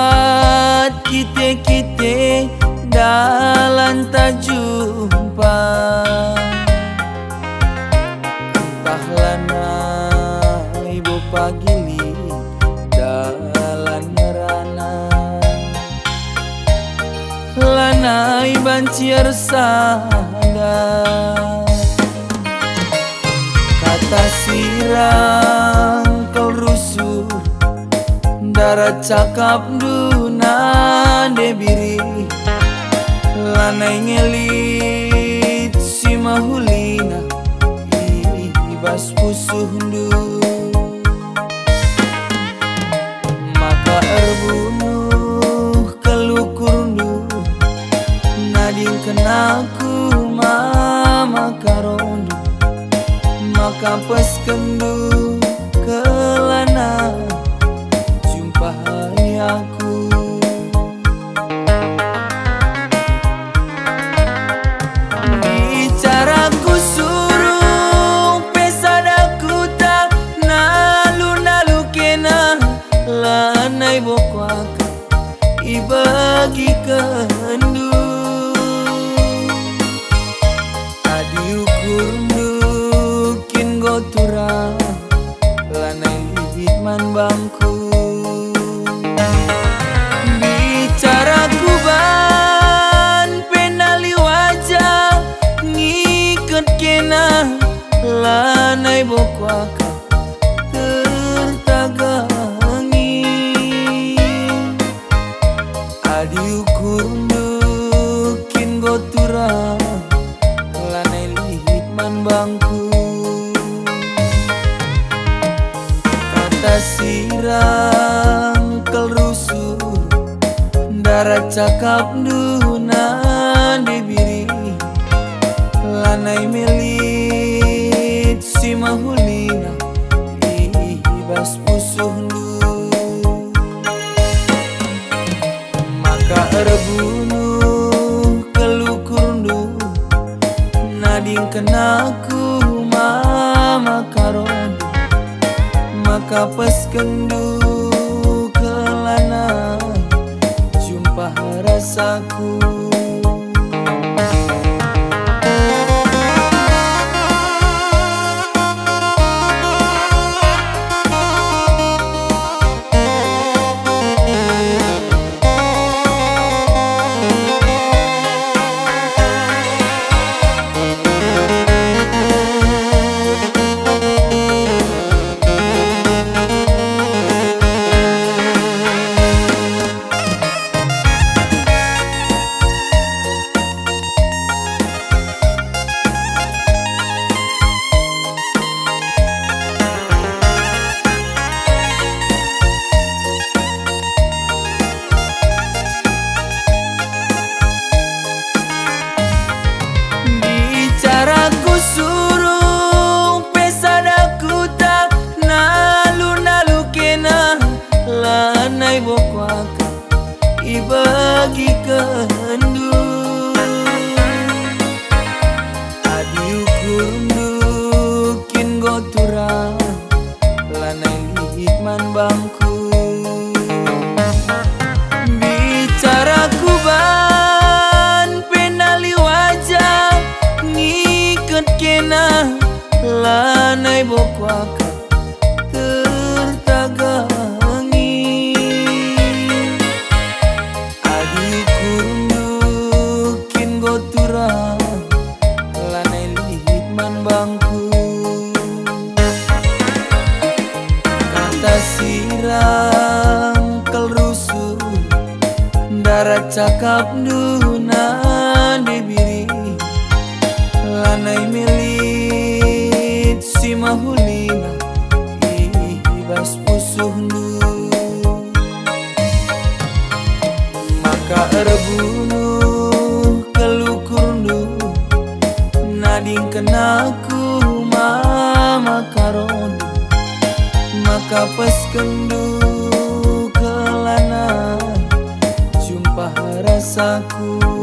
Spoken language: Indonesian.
buat kita dalam tak jumpa. Entahlah ibu pagili dalam ngerana, lanai banciar sadar. Kata sirang kau rusuh darat cakap duna debiri, lanai ngelit si mahulina ibas pusuh du. Maka erbunuh kelukur du nading kenaku mama karondu. Maka pas kendu kelana jumpa hari aku. Bicaraku suruh pesadaku tak nalu kena, lanai bokwaka ibagi kendu. Adi ukur dukin gotura lanai hikman bangku. Bicaraku ban penali wajah ngiket kena, lanai bokwaka tertagangi. Adi ukur dukin gotura lanai hikman bangku. Kata sirang kel rusuh darat cakap duna dibiri, lanai melit si mahulina ibas pusuh du. Maka erbunuh kelukur du nading kenaku mama karondu. Maka pas kendu kelana jumpa rasaku. Bicaraku suruh pesadaku tak nalu kena, lanai bokwaka ibagi kendu. Adi ukur dukin gotura lanai hikman bangku. Bicaraku ban penali wajah ngiket kena, lanai bokwaka tertagangi. Adi ukur dukin gotura lanai hikman bangku. Kata sirang kel rusuh darat cakap duna dibiri, lanai melit si mahulina ibas pusuh du. Maka erbunuh kelukur du nading kenaku mama karondu. Maka pas kendu kelana jumpa rasaku.